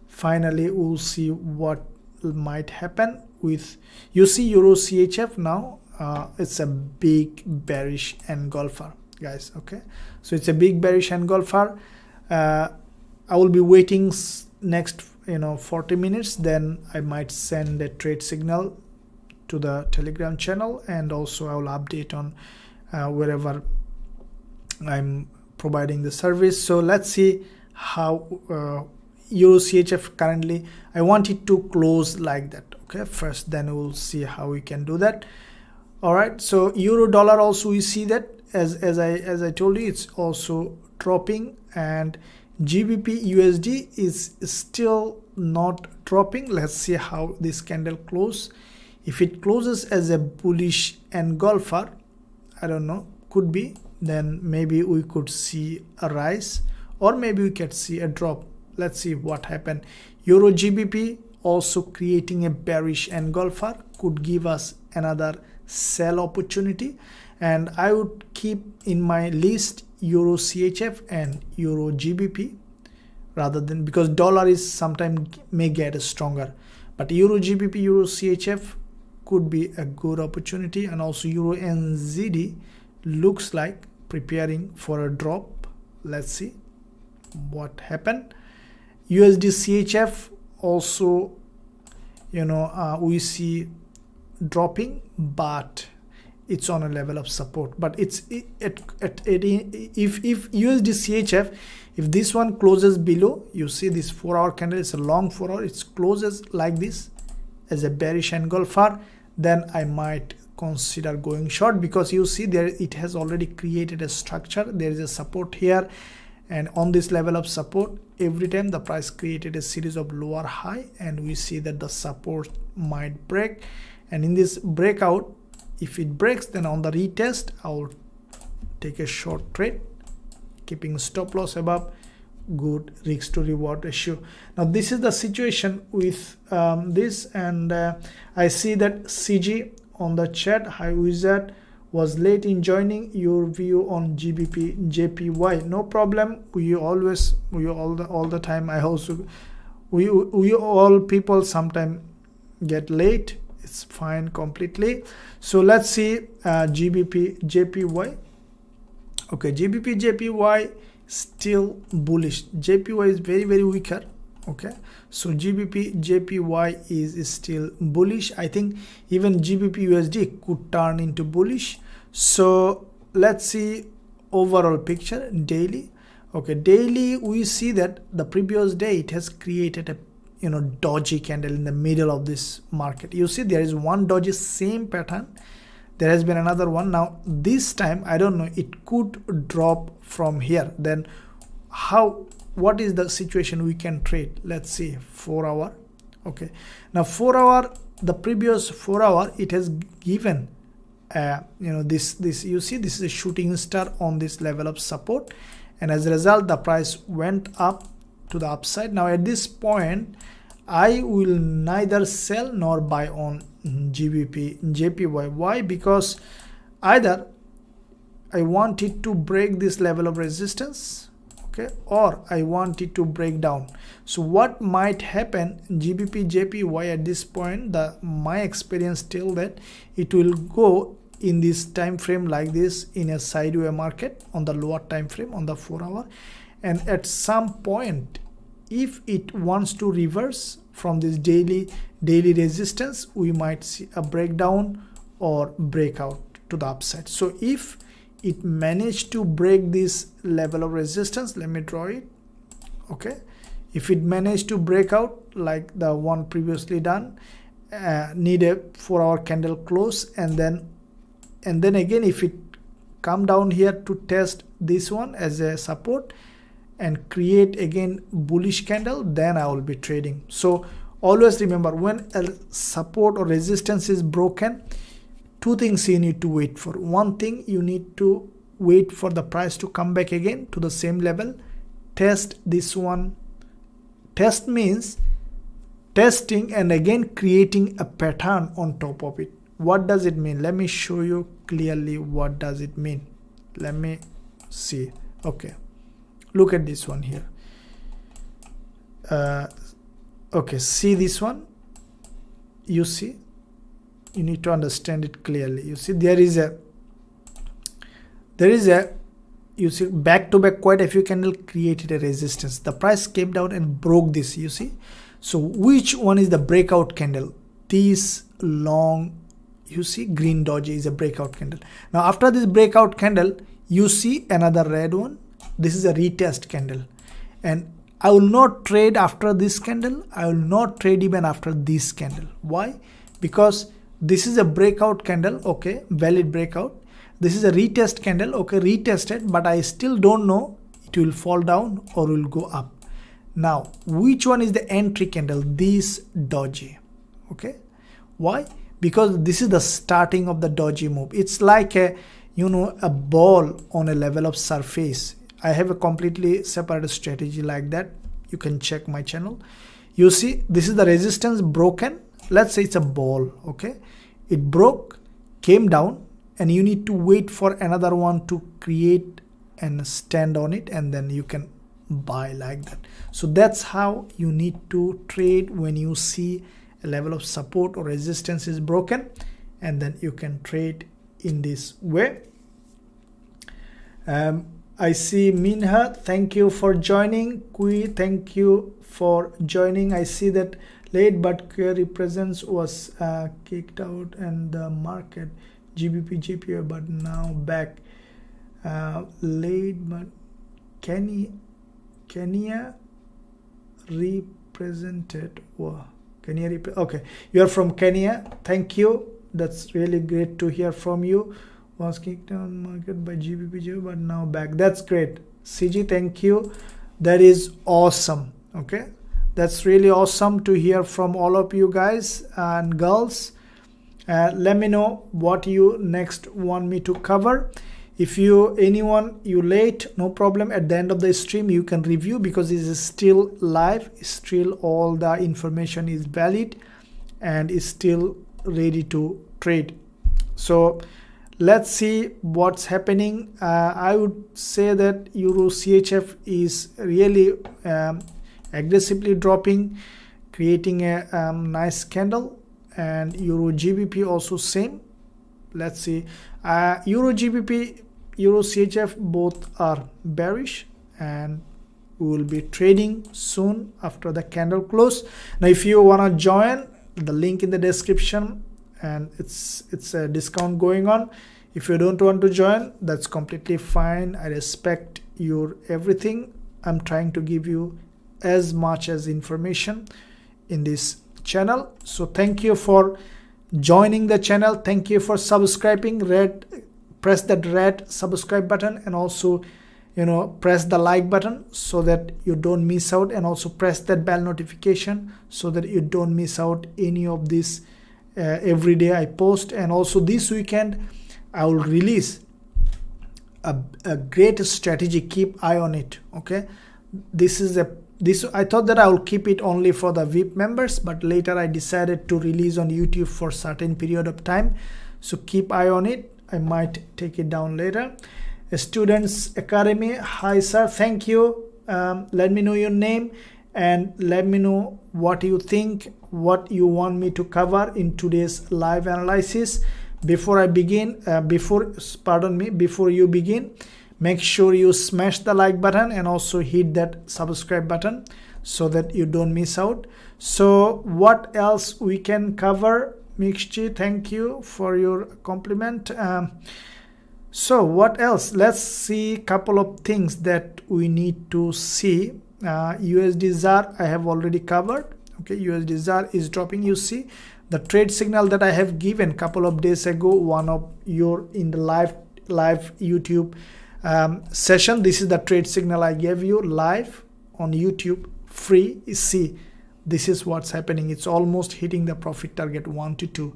finally we'll see what might happen with, you see, Euro CHF now. It's a big bearish engulfer, guys. Okay, so it's a big bearish engulfer. I will be waiting next 40 minutes, then I might send a trade signal to the Telegram channel, and also I will update on wherever I'm providing the service. So let's see how Euro CHF currently, I want it to close like that. Okay, first, then we'll see how we can do that. All right, so euro dollar also, we see that as I told you, it's also dropping, and Gbp Usd is still not dropping. Let's see how this candle close. If it closes as a bullish engulfer, I don't know, could be, then maybe we could see a rise, or maybe we could see a drop. Let's see what happened. Euro Gbp also creating a bearish engulfer, could give us another sell opportunity, and I would keep in my list Euro CHF and Euro Gbp, rather than, because dollar is sometimes may get stronger, but Euro Gbp, Euro CHF could be a good opportunity. And also Euro NZD looks like preparing for a drop. Let's see what happened. USD CHF also, we see dropping, but it's on a level of support. But it's if USD CHF, if this one closes below, you see this 4 hour candle, it's a long 4 hour, it closes like this as a bearish engulfer, then I might consider going short, because you see there it has already created a structure. There is a support here, and on this level of support, every time the price created a series of lower high, and we see that the support might break. And in this breakout, if it breaks, then on the retest, I'll take a short trade, keeping stop loss above. Good risk to reward ratio. Now this is the situation with this, and I see that CG on the chat, hi Wizard, was late in joining. Your view on Gbp Jpy? No problem. We all the time. I also we all people sometimes get late. It's fine completely. So let's see Gbp Jpy. Okay, Gbp Jpy still bullish. Jpy is very, very weaker. Okay, so Gbp Jpy is still bullish. I think even Gbp Usd could turn into bullish. So let's see overall picture daily. Okay, daily we see that the previous day it has created a dodgy candle in the middle of this market. You see there is one dodgy, same pattern. There has been another one. Now this time I don't know, it could drop from here. Then what is the situation we can trade? Let's see 4 hour. Okay, now 4 hour, the previous 4 hour it has given this you see this is a shooting star on this level of support, and as a result the price went up to the upside. Now at this point I will neither sell nor buy on Gbp Jpy. Why? Because either I want it to break this level of resistance, okay, or I want it to break down. So what might happen, Gbp Jpy at this point, my experience tell that it will go in this time frame like this in a sideways market on the lower time frame on the 4 hour, and at some point if it wants to reverse from this daily resistance, we might see a breakdown or breakout to the upside. So if it managed to break this level of resistance, let me draw it. Okay, if it managed to break out like the one previously done, need a 4 hour candle close, and then again if it come down here to test this one as a support and create again bullish candle, then I will be trading. So always remember, when a support or resistance is broken, two things you need to wait for. One thing, you need to wait for the price to come back again to the same level, test this one. Test means testing and again creating a pattern on top of it. What does it mean? Let me show you clearly what does it mean. Let me see. Okay, look at this one here. Okay, see this one. You see, you need to understand it clearly. You see there is a you see back to back quite a few candles created a resistance. The price came down and broke this, you see. So which one is the breakout candle? This long, you see, green dodgy is a breakout candle. Now after this breakout candle, you see another red one. This is a retest candle, and I will not trade after this candle. I will not trade even after this candle. Why? Because this is a breakout candle, okay, valid breakout. This is a retest candle, okay, retested, but I still don't know it will fall down or will go up. Now which one is the entry candle? This dodgy, okay. Why? Because this is the starting of the dodgy move. It's like a a ball on a level of surface. I have a completely separate strategy like that. You can check my channel. You see this is the resistance broken. Let's say it's a ball, okay, it broke, came down, and you need to wait for another one to create and stand on it, and then you can buy like that. So that's how you need to trade when you see a level of support or resistance is broken, and then you can trade in this way. I see Minha, thank you for joining. Kui, thank you for joining. I see that late but query presence was kicked out and the market Gbp Jpy, but now back. Late but Kenya represented. Wow. Kenya okay, you are from Kenya, thank you, that's really great to hear from you. Was kicked down market by Gbp Jpy, but now back. That's great. CG, thank you, that is awesome. Okay, that's really awesome to hear from all of you guys and girls. Let me know what you next want me to cover. If anyone late, no problem, at the end of the stream you can review, because it is still live, still all the information is valid and is still ready to trade. So let's see what's happening. I would say that Euro CHF is really aggressively dropping, creating a nice candle, and Euro GBP also same. Let's see, Euro GBP, Euro CHF both are bearish, and we will be trading soon after the candle close. Now if you want to join, the link in the description, and it's a discount going on. If you don't want to join, that's completely fine. I respect your everything. I'm trying to give you as much as information in this channel. So thank you for joining the channel. Thank you for subscribing. Press that red subscribe button, and also press the like button so that you don't miss out, and also press that bell notification so that you don't miss out any of this every day I post. And also this weekend I will release a great strategy. Keep eye on it. Okay, I thought that I will keep it only for the VIP members, but later I decided to release on YouTube for certain period of time. So keep eye on it. I might take it down later. Students Academy, hi sir, thank you. Let me know your name and let me know what you think, what you want me to cover in today's live analysis. Before you begin, make sure you smash the like button and also hit that subscribe button so that you don't miss out. So what else we can cover? Mixchi, thank you for your compliment. So what else? Let's see a couple of things that we need to see. USD ZAR I have already covered. Okay, USD ZAR is dropping. You see the trade signal that I have given a couple of days ago, one of your in the live YouTube session. This is the trade signal I gave you live on YouTube free. See, this is what's happening. It's almost hitting the profit target 1 to 2.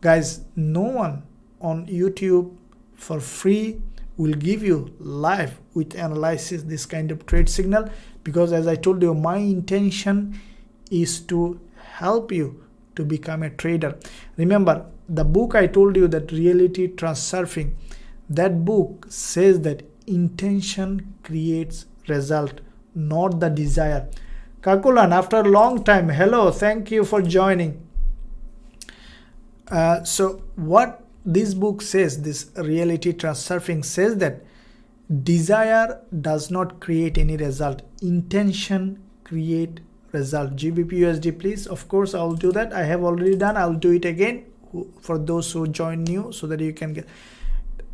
Guys, no one on YouTube for free will give you live with analysis this kind of trade signal, because as I told you, my intention is to help you to become a trader. Remember the book I told you, that Reality Transurfing, that book says that intention creates result, not the desire. Kakulan, after a long time, hello, thank you for joining. So what this book says, this Reality Transurfing says that desire does not create any result, intention create result. Gbp Usd, please. Of course I will do that. I have already done. I will do it again for those who join new so that you can get.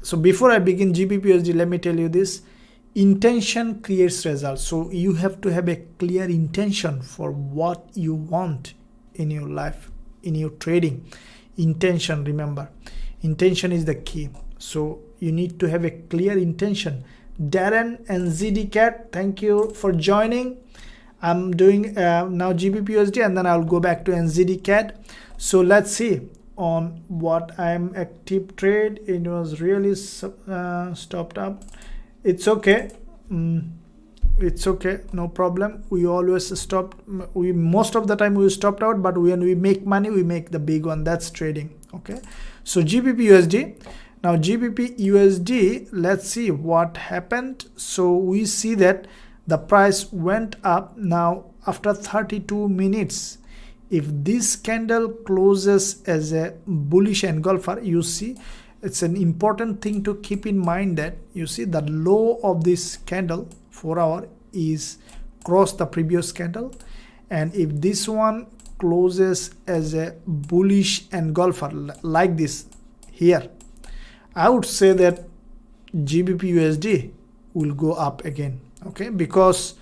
So before I begin Gbp Usd, let me tell you this: intention creates results. So you have to have a clear intention for what you want in your life, in your trading. Intention, remember, intention is the key. So you need to have a clear intention. Darren and Usd Cad, thank you for joining. I'm doing now Gbp Usd, and then I'll go back to Usd Cad. So let's see on what I'm active trade. It was really stopped up. It's okay. It's okay, no problem. We always stopped. We most of the time we stopped out, but when we make money, we make the big one. That's trading. Okay. So Gbp Usd. Now Gbp Usd, let's see what happened. So we see that the price went up. Now after 32 minutes, if this candle closes as a bullish engulfer, you see it's an important thing to keep in mind that you see the low of this candle 4 hour is crossed the previous candle, and if this one closes as a bullish engulfer like this here, I would say that Gbp Usd will go up again. Okay, because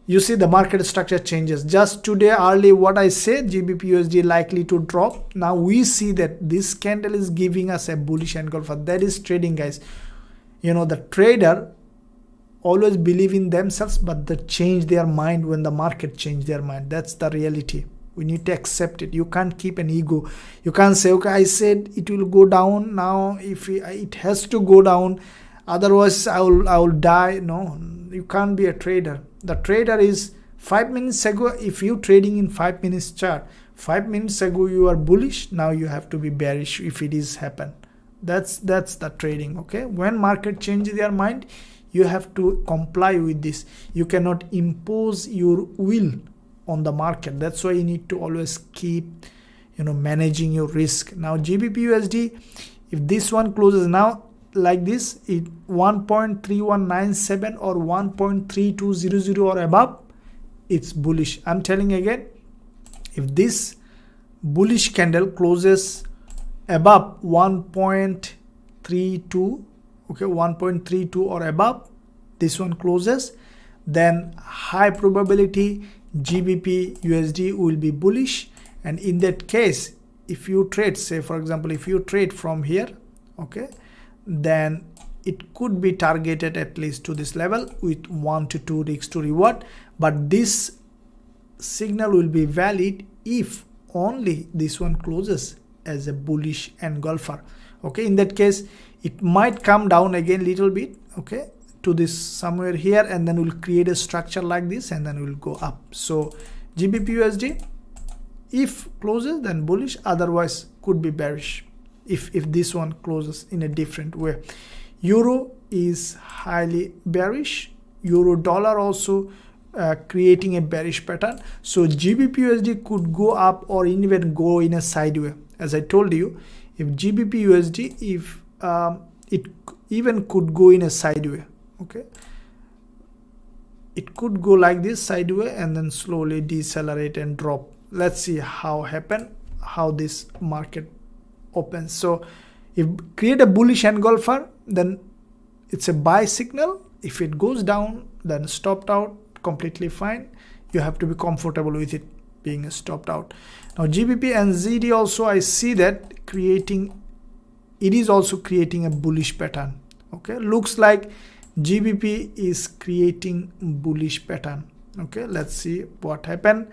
you see the market structure changes. Just today early what I said, Gbp Usd likely to drop. Now we see that this candle is giving us a bullish engulfer. That is trading, guys. You know, the trader always believe in themselves, but they change their mind when the market change their mind. That's the reality. We need to accept it. You can't keep an ego. You can't say, okay, I said it will go down. Now if it has to go down, otherwise I will die. No, you can't be a trader. The trader is 5 minutes ago, if you trading in 5 minutes chart, 5 minutes ago you are bullish, now you have to be bearish if it is happen. That's the trading. Okay, when market changes their mind, you have to comply with this. You cannot impose your will on the market. That's why you need to always keep managing your risk. Now Gbp Usd, if this one closes now like this, it 1.3197 or 1.3200 or above, it's bullish. I'm telling again, if this bullish candle closes above 1.32, okay, 1.32 or above, this one closes, then high probability GBP USD will be bullish. And in that case, if you trade, say for example, if you trade from here, okay, then it could be targeted at least to this level with 1 to 2 risks to reward. But this signal will be valid if only this one closes as a bullish engulfer. Okay, in that case it might come down again little bit, okay, to this somewhere here, and then we'll create a structure like this, and then we'll go up. So GBP USD, if closes then bullish, otherwise could be bearish if this one closes in a different way. Euro is highly bearish, euro dollar also creating a bearish pattern. So GBP USD could go up or even go in a sideways. As I told you, if GBP USD, if it even could go in a sideways, okay, it could go like this sideways and then slowly decelerate and drop. Let's see how this market opens. So if create a bullish engulfer, then it's a buy signal. If it goes down, then stopped out, completely fine. You have to be comfortable with it being stopped out. Now GBP and ZD also, I see that it is also creating a bullish pattern. Okay, looks like GBP is creating bullish pattern. Okay, let's see what happened.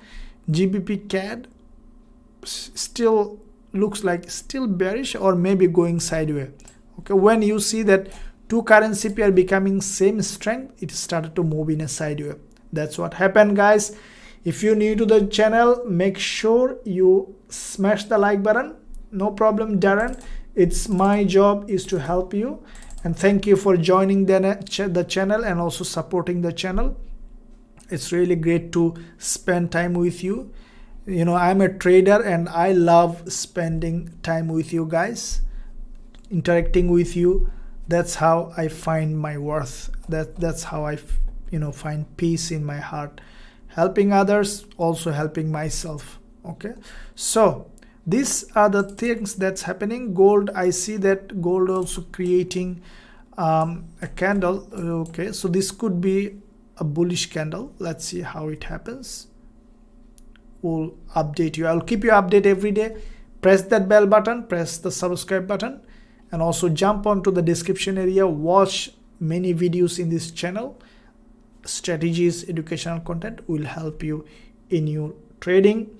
GBP Cad still looks like still bearish or maybe going sideways. Okay, when you see that two currency pair becoming same strength, it started to move in a sideways. That's what happened, guys. If you're new to the channel, make sure you smash the like button. No problem, Darren. It's my job is to help you. And thank you for joining the channel and also supporting the channel. It's really great to spend time with you. You know, I'm a trader and I love spending time with you guys, interacting with you. That's how I find my worth. That's how I find peace in my heart, helping others, also helping myself. Okay, so these are the things that's happening. Gold, I see that gold also creating a candle. Okay, so this could be a bullish candle. Let's see how it happens. We'll update you. I'll keep you updated every day. Press that bell button, press the subscribe button, and also jump onto the description area. Watch many videos in this channel. Strategies, educational content will help you in your trading.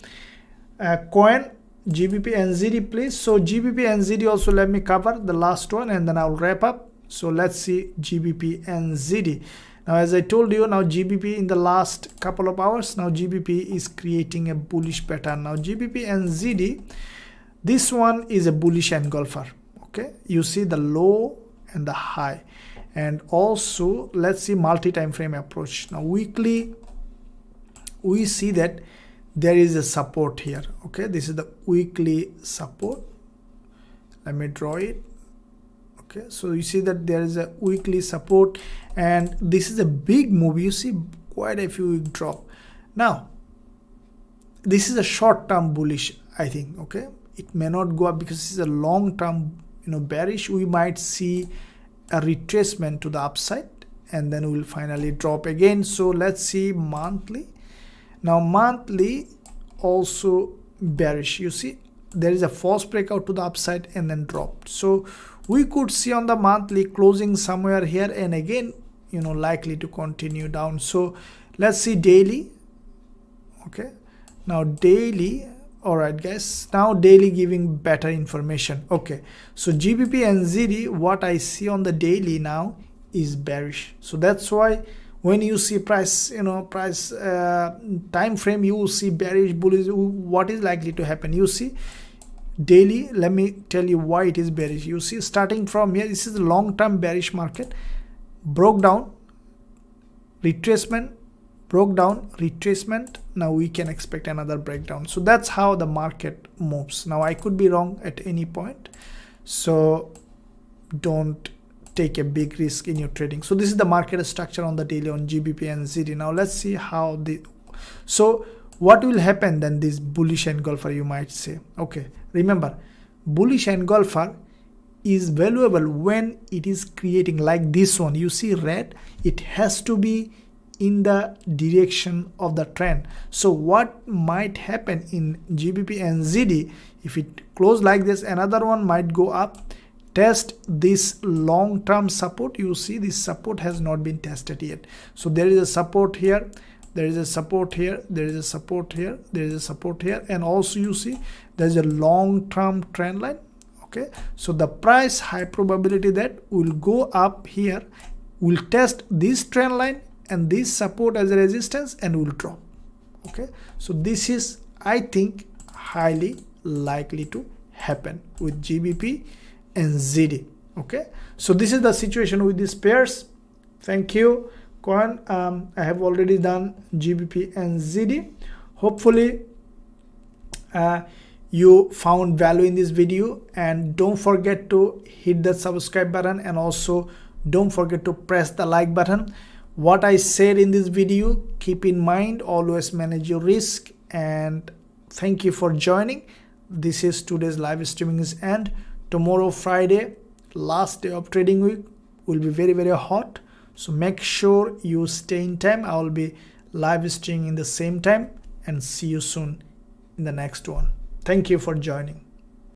Coin GBP and ZD, please. So GBP and ZD also, let me cover the last one and then I'll wrap up. So let's see GBP and ZD. Now, as I told you, now GBP in the last couple of hours, now GBP is creating a bullish pattern. Now GBP and ZD, this one is a bullish engulfer. Okay, you see the low and the high. And also let's see multi-time frame approach. Now weekly, we see that there is a support here. Okay, this is the weekly support. Let me draw it. Okay, so you see that there is a weekly support and this is a big move. You see quite a few week drop. Now this is a short-term bullish, I think. Okay, it may not go up because this is a long-term bearish. We might see a retracement to the upside and then we'll finally drop again. So let's see monthly. Now monthly also bearish. You see there is a false breakout to the upside and then dropped. So we could see on the monthly closing somewhere here and again likely to continue down. So let's see daily. Okay, now daily. All right, guys, now daily giving better information. Okay, so GBP and ZD, what I see on the daily now is bearish. So that's why when you see price time frame, you will see bearish, bullish. What is likely to happen? You see daily, let me tell you why it is bearish. You see, starting from here, this is a long-term bearish market, broke down, retracement, broke down, retracement. Now we can expect another breakdown. So that's how the market moves. Now I could be wrong at any point, so don't take a big risk in your trading. So this is the market structure on the daily on GBP and ZD. Now let's see how so what will happen then, this bullish engulfer, you might say. Okay, remember, bullish engulfer, is valuable when it is creating like this one. You see red, it has to be in the direction of the trend. So what might happen in GBP and ZD, if it close like this, another one might go up, test this long-term support. You see this support has not been tested yet. So there is a support here, there is a support here, there is a support here, there is a support here, and also you see there is a long-term trend line. Okay, so the price high probability that will go up here, will test this trend line and this support as a resistance and will drop. Okay, so this is, I think, highly likely to happen with GBP and ZD. Okay, so this is the situation with these pairs. Thank you, Kohan. I have already done GBP and ZD. Hopefully you found value in this video, and don't forget to hit the subscribe button, and also don't forget to press the like button. What I said in this video, keep in mind, always manage your risk, and thank you for joining. This is today's live streaming is end. Tomorrow, Friday, last day of trading week, will be very, very hot. So make sure you stay in time. I will be live streaming in the same time, and see you soon in the next one. Thank you for joining.